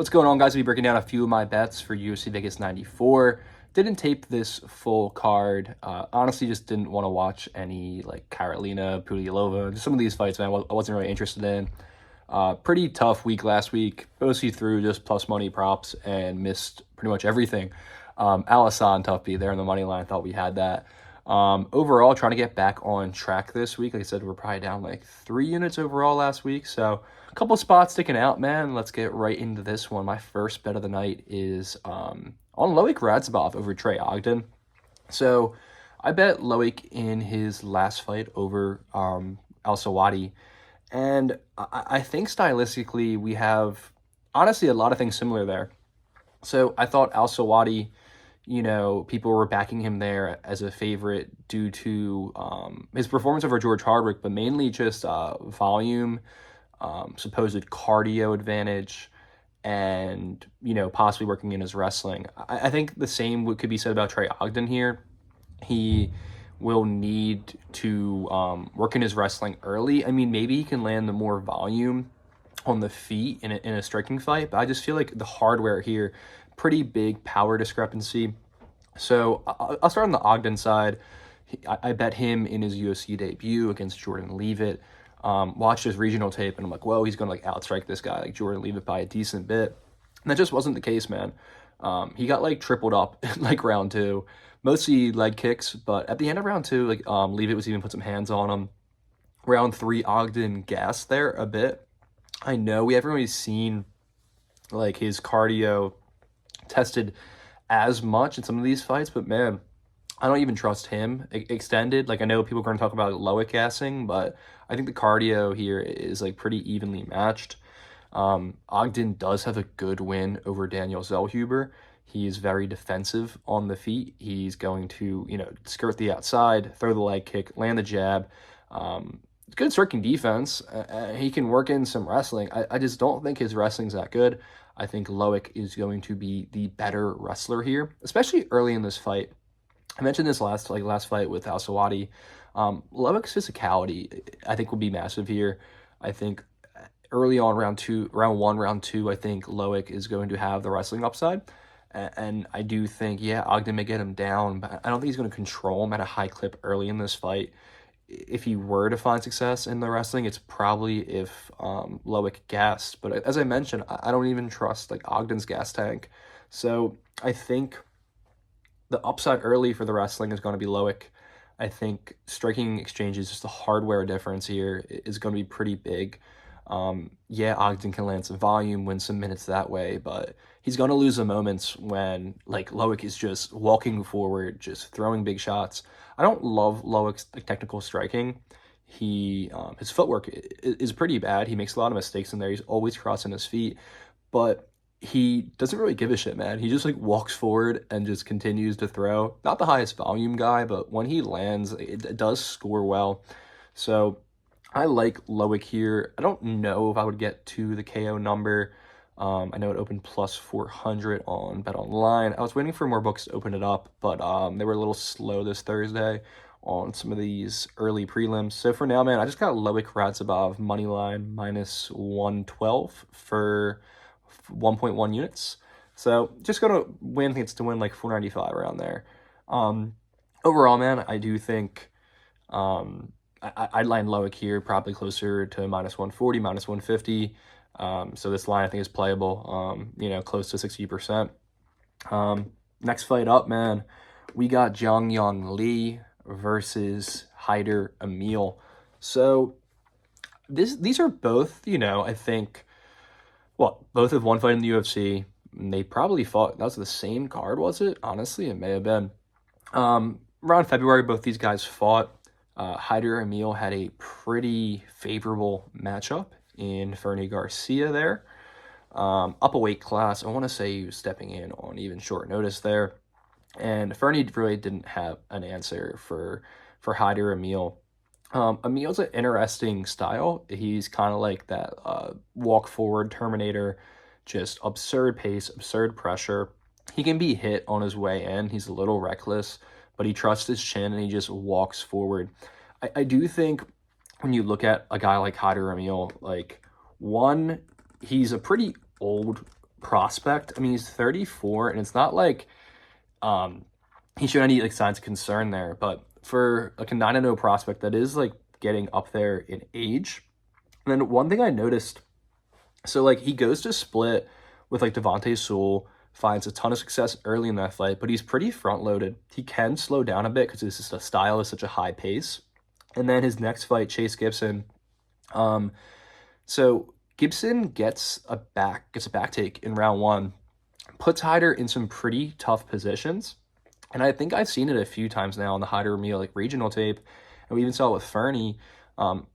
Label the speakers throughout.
Speaker 1: What's going on, guys? I'll be breaking down a few of my bets for UFC Vegas 94. Didn't tape this full card. Honestly, just didn't want to watch any like Karolina, Pudialova, just some of these fights, man. I wasn't really interested in. Pretty tough week last week. Mostly threw just plus money props and missed pretty much everything. Alisson, tough beat there in the money line. I thought we had that. Overall, trying to get back on track this week. Like I said, we're probably down like 3 units overall last week. So a couple spots sticking out, man. Let's get right into this one. My first bet of the night is on Loic Radzhabov over Trey Ogden. So I bet Loic in his last fight over Al-Sawadi. And I think stylistically we have, honestly, a lot of things similar there. So I thought Al-Sawadi, people were backing him there as a favorite due to his performance over George Hardwick, but mainly just volume, supposed cardio advantage, and, possibly working in his wrestling. I think the same could be said about Trey Ogden here. He will need to work in his wrestling early. I mean, maybe he can land the more volume on the feet in a striking fight, but I just feel like the hardware here, pretty big power discrepancy. So I'll start on the Ogden side. I bet him in his UFC debut against Jordan Leavitt. Watched his regional tape, and I'm like, whoa, he's going to like outstrike this guy, like Jordan Leavitt, by a decent bit. And that just wasn't the case, man. He got like tripled up in like round 2, mostly leg kicks, but at the end of round 2, like Leavitt was even put some hands on him. Round 3, Ogden gassed there a bit. I know we haven't really seen like his cardio tested as much in some of these fights, but man, I don't even trust him extended. Like, I know people are going to talk about Loic gassing, but I think the cardio here is like pretty evenly matched. Ogden does have a good win over Daniel Zellhuber. He is very defensive on the feet. He's going to, skirt the outside, throw the leg kick, land the jab. Good striking defense. He can work in some wrestling. I just don't think his wrestling's that good. I think Loic is going to be the better wrestler here, especially early in this fight. I mentioned this last fight with Al-Sawadi. Loic's physicality, I think, will be massive here. I think early on, round 1, round 2, I think Loic is going to have the wrestling upside. And I do think, Ogden may get him down, but I don't think he's going to control him at a high clip early in this fight. If he were to find success in the wrestling, it's probably if Loic gassed. But as I mentioned, I don't even trust like Ogden's gas tank. So I think the upside early for the wrestling is going to be Loic. I think striking exchanges, just the hardware difference here, is going to be pretty big. Ogden can land some volume, win some minutes that way, but he's going to lose the moments when like Loic is just walking forward, just throwing big shots. I don't love Loic's technical striking. His footwork is pretty bad. He makes a lot of mistakes in there. He's always crossing his feet, but he doesn't really give a shit, man. He just like walks forward and just continues to throw. Not the highest volume guy, but when he lands, it does score well. So I like Loic here. I don't know if I would get to the KO number. I know it opened plus 400 on Bet Online. I was waiting for more books to open it up, but they were a little slow this Thursday on some of these early prelims. So for now, man, I just got Loic Radzhabov moneyline minus 112 for 1.1 units. So just going to win. I think it's to win like 495 around there. Overall, man, I do think I'd line Loic here probably closer to minus 140, minus 150. So this line I think is playable, close to 60%. Next fight up, man, we got Zhang Yang Li versus Haider Emil. So these are both, I think, both have one fight in the UFC. And they probably fought, that was the same card, was it? Honestly, it may have been. Around February, both these guys fought. Haider Emil had a pretty favorable matchup in Fernie Garcia there. Up a weight class, I want to say he was stepping in on even short notice there. And Fernie really didn't have an answer for Haider Emil. Emil's an interesting style. He's kind of like that walk forward Terminator, just absurd pace, absurd pressure. He can be hit on his way in. He's a little reckless, but he trusts his chin and he just walks forward. I do think when you look at a guy like Haider Emil, like, one, he's a pretty old prospect. I mean, he's 34, and it's not like um he showed any like signs of concern there, but for like a 9-0 prospect that is like getting up there in age. And then one thing I noticed, so like he goes to split with like Devontae Sewell, finds a ton of success early in that fight, but he's pretty front loaded. He can slow down a bit because his style is such a high pace. And then his next fight, Chase Gibson. Um, so Gibson gets a back take in round one, puts Hyder in some pretty tough positions. And I think I've seen it a few times now on the Hyder Emil like regional tape, and we even saw it with Fernie.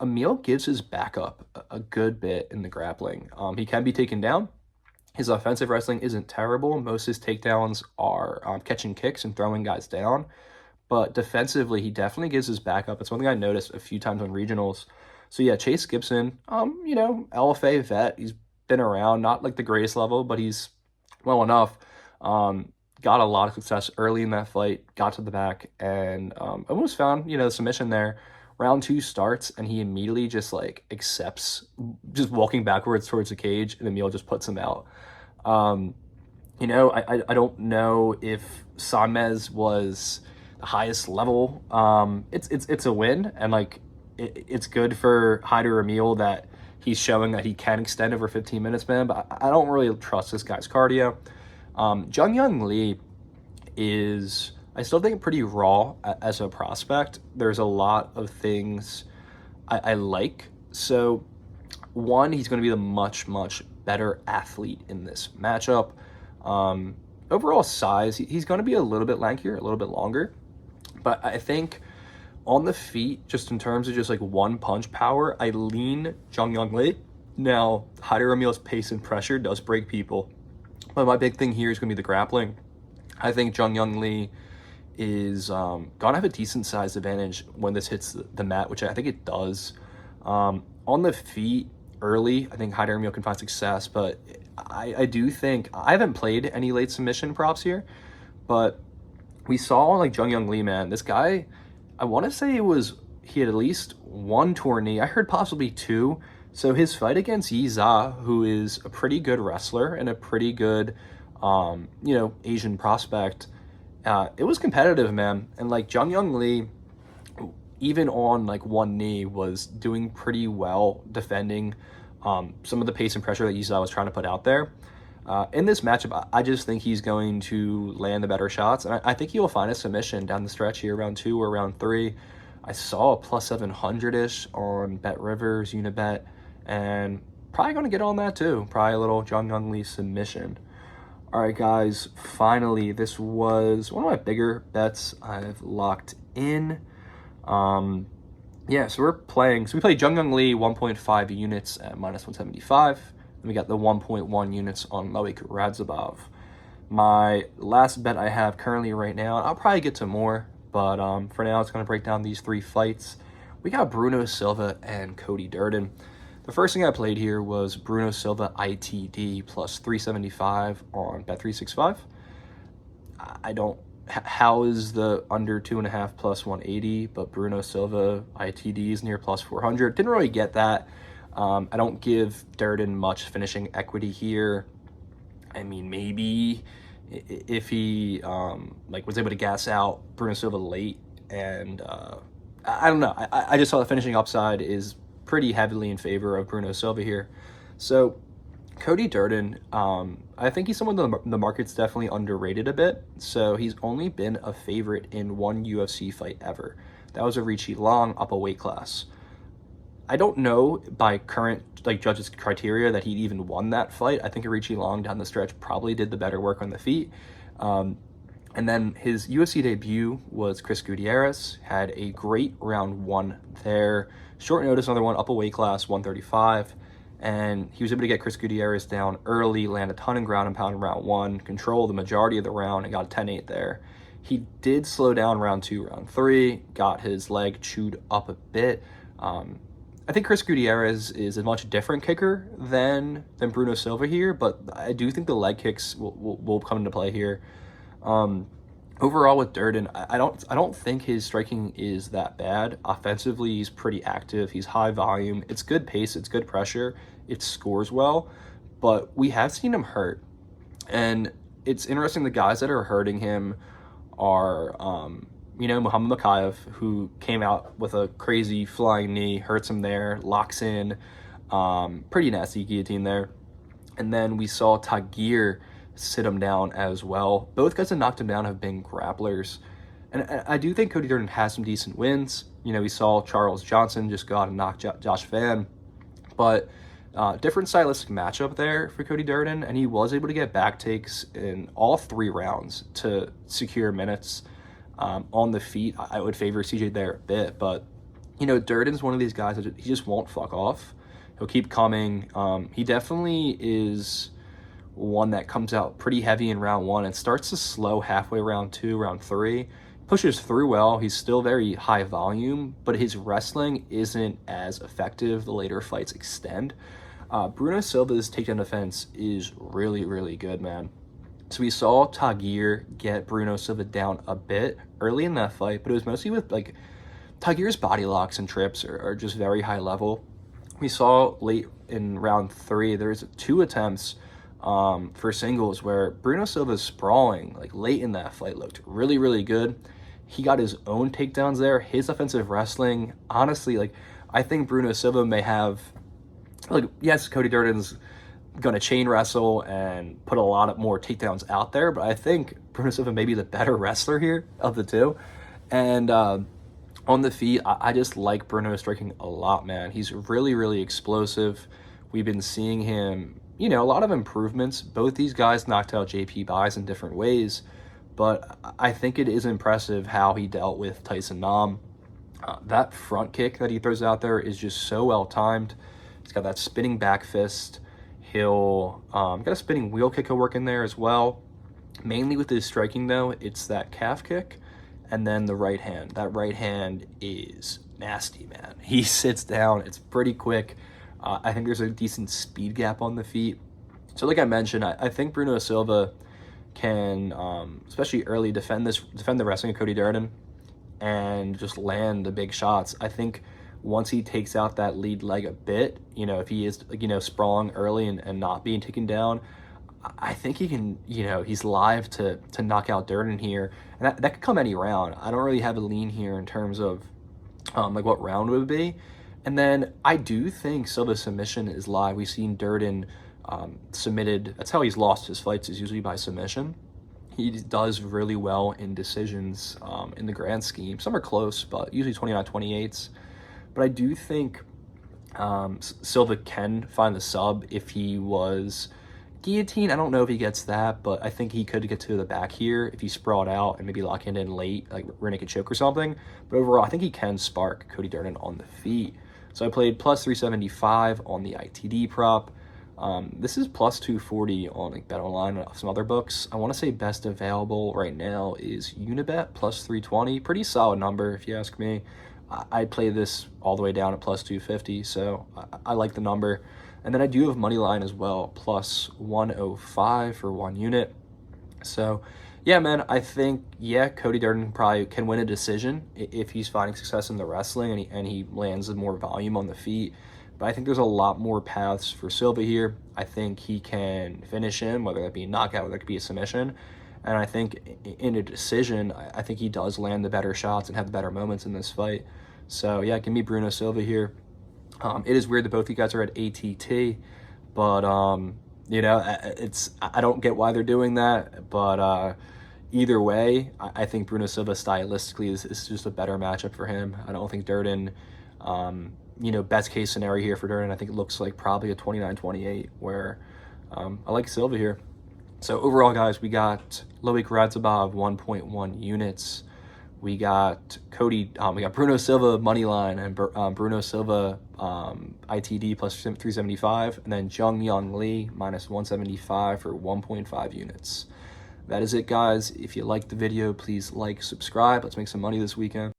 Speaker 1: Emil gives his backup a good bit in the grappling. He can be taken down. His offensive wrestling isn't terrible. Most of his takedowns are catching kicks and throwing guys down. But defensively, he definitely gives his backup. It's one thing I noticed a few times on regionals. So yeah, Chase Gibson, LFA vet. He's been around, not like the greatest level, but he's well enough. Got a lot of success early in that fight, got to the back, and almost found, the submission there. Round two starts, and he immediately just like accepts, just walking backwards towards the cage, and Emil just puts him out. I don't know if Sanmez was the highest level. It's a win, and like it's good for Hyder Emil that he's showing that he can extend over 15 minutes, man. But I don't really trust this guy's cardio. Jung Young Lee is, I still think, pretty raw as a prospect. There's a lot of things I like. So, one, he's going to be the much, much better athlete in this matchup. Overall size, he's going to be a little bit lankier, a little bit longer. But I think on the feet, just in terms of just like one punch power, I lean Jung Young Lee. Now, Hyder Emil's pace and pressure does break people. But my big thing here is going to be the grappling. I think Jung Young Lee is going to have a decent size advantage when this hits the mat, which I think it does. On the feet early, I think Hyder Emil can find success, but I do think, I haven't played any late submission props here, but we saw like Jung Young Lee, man, this guy, I want to say he had at least one tourney. I heard possibly two. So his fight against Yi Za, who is a pretty good wrestler and a pretty good, Asian prospect, it was competitive, man. And like Jung Young Lee, even on like one knee, was doing pretty well defending some of the pace and pressure that Yi Za was trying to put out there. In this matchup, I just think he's going to land the better shots. And I think he will find a submission down the stretch here, round 2 or round 3. I saw a plus 700-ish on Bet Rivers, Unibet, and probably going to get on that too. Probably a little Jung Young Lee submission. All right, guys, finally, this was one of my bigger bets I've locked in. So we played Jung Young Lee 1.5 units at minus 175. And we got the 1.1 units on Loic Radzhabov. My last bet I have currently right now, I'll probably get to more, but for now, it's going to break down these 3 fights. We got Bruno Silva and Cody Durden. The first thing I played here was Bruno Silva ITD plus 375 on Bet365. How is the under 2.5 plus 180, but Bruno Silva ITD is near plus 400. Didn't really get that. I don't give Durden much finishing equity here. I mean, maybe if he was able to gas out Bruno Silva late, and I don't know. I just saw the finishing upside is pretty heavily in favor of Bruno Silva here. So Cody Durden, I think he's someone the market's definitely underrated a bit. So he's only been a favorite in one UFC fight ever. That was a Richie Long up a weight class. I don't know by current judges' criteria that he even won that fight. I think Richie Long down the stretch probably did the better work on the feet. And then his UFC debut was Chris Gutierrez, had a great round 1 there. Short notice, another one up a weight class, 135. And he was able to get Chris Gutierrez down early, land a ton in ground and pound in round 1, control the majority of the round, and got a 10-8 there. He did slow down round 2, round 3, got his leg chewed up a bit. I think Chris Gutierrez is a much different kicker than Bruno Silva here, but I do think the leg kicks will come into play here. Overall with Durden, I don't think his striking is that bad. Offensively, he's pretty active. He's high volume. It's good pace. It's good pressure. It scores well, but we have seen him hurt. And it's interesting, the guys that are hurting him are, Muhammad Makayev, who came out with a crazy flying knee, hurts him there, locks in, pretty nasty guillotine there. And then we saw Tagir sit him down as well. Both guys that knocked him down have been grapplers. And I do think Cody Durden has some decent wins. We saw Charles Johnson just go out and knock Josh Van. But different stylistic matchup there for Cody Durden, and he was able to get back takes in all 3 rounds to secure minutes on the feet. I would favor CJ there a bit, but Durden's one of these guys that he just won't fuck off. He'll keep coming. He definitely is one that comes out pretty heavy in round 1 and starts to slow halfway round 2, round 3. Pushes through well. He's still very high volume, but his wrestling isn't as effective the later fights extend. Bruno Silva's takedown defense is really, really good, man. So we saw Tagir get Bruno Silva down a bit early in that fight, but it was mostly with Tagir's body locks and trips are just very high level. We saw late in round 3, there's 2 attempts for singles where Bruno Silva's sprawling late in that fight looked really, really good. He got his own takedowns there. His offensive wrestling, honestly, I think Bruno Silva may have, yes, Cody Durden's gonna chain wrestle and put a lot more takedowns out there, but I think Bruno Silva may be the better wrestler here of the 2. And on the feet, I just like Bruno striking a lot, man. He's really, really explosive. We've been seeing him, a lot of improvements. Both these guys knocked out JP Buys in different ways, but I think it is impressive how he dealt with Tyson Nam. That front kick that he throws out there is just so well timed. He's got that spinning back fist. He'll got a spinning wheel kick he'll work in there as well. Mainly with his striking, though, it's that calf kick and then the right hand. That right hand is nasty, man. He sits down. It's pretty quick. I think there's a decent speed gap on the feet. So like I mentioned, I think Bruno Silva can, especially early, defend the wrestling of Cody Durden and just land the big shots. I think once he takes out that lead leg a bit, if he is, sprawling early and not being taken down, I think he can, he's live to knock out Durden here. And that could come any round. I don't really have a lean here in terms of what round it would be. And then I do think Silva's submission is live. We've seen Durden submitted. That's how he's lost his fights, is usually by submission. He does really well in decisions in the grand scheme. Some are close, but usually 29-28s. But I do think Silva can find the sub if he was guillotine. I don't know if he gets that, but I think he could get to the back here if he sprawled out and maybe lock it in late, like rear naked choke or something. But overall, I think he can spark Cody Durden on the feet. So I played plus 375 on the ITD prop. This is plus 240 on BetOnline and some other books. I want to say best available right now is Unibet plus 320. Pretty solid number if you ask me. I play this all the way down at plus 250, so I like the number. And then I do have Moneyline as well, plus 105 for 1 unit. So yeah, man, I think, Cody Durden probably can win a decision if he's finding success in the wrestling and he lands more volume on the feet. But I think there's a lot more paths for Silva here. I think he can finish him, whether that be a knockout, whether that could be a submission. And I think in a decision, I think he does land the better shots and have the better moments in this fight. So yeah, give me Bruno Silva here. It is weird that both you guys are at ATT, but I don't get why they're doing that. But either way, I think Bruno Silva stylistically is just a better matchup for him. I don't think Durden, best case scenario here for Durden, I think it looks like probably a 29-28, where I like Silva here. So overall, guys, we got Loic Radzhabov 1.1 units. We got Bruno Silva moneyline and Bruno Silva ITD plus 375, and then Jung Young Lee minus 175 for 1.5 units. That is it, guys. If you liked the video, please like, subscribe. Let's make some money this weekend.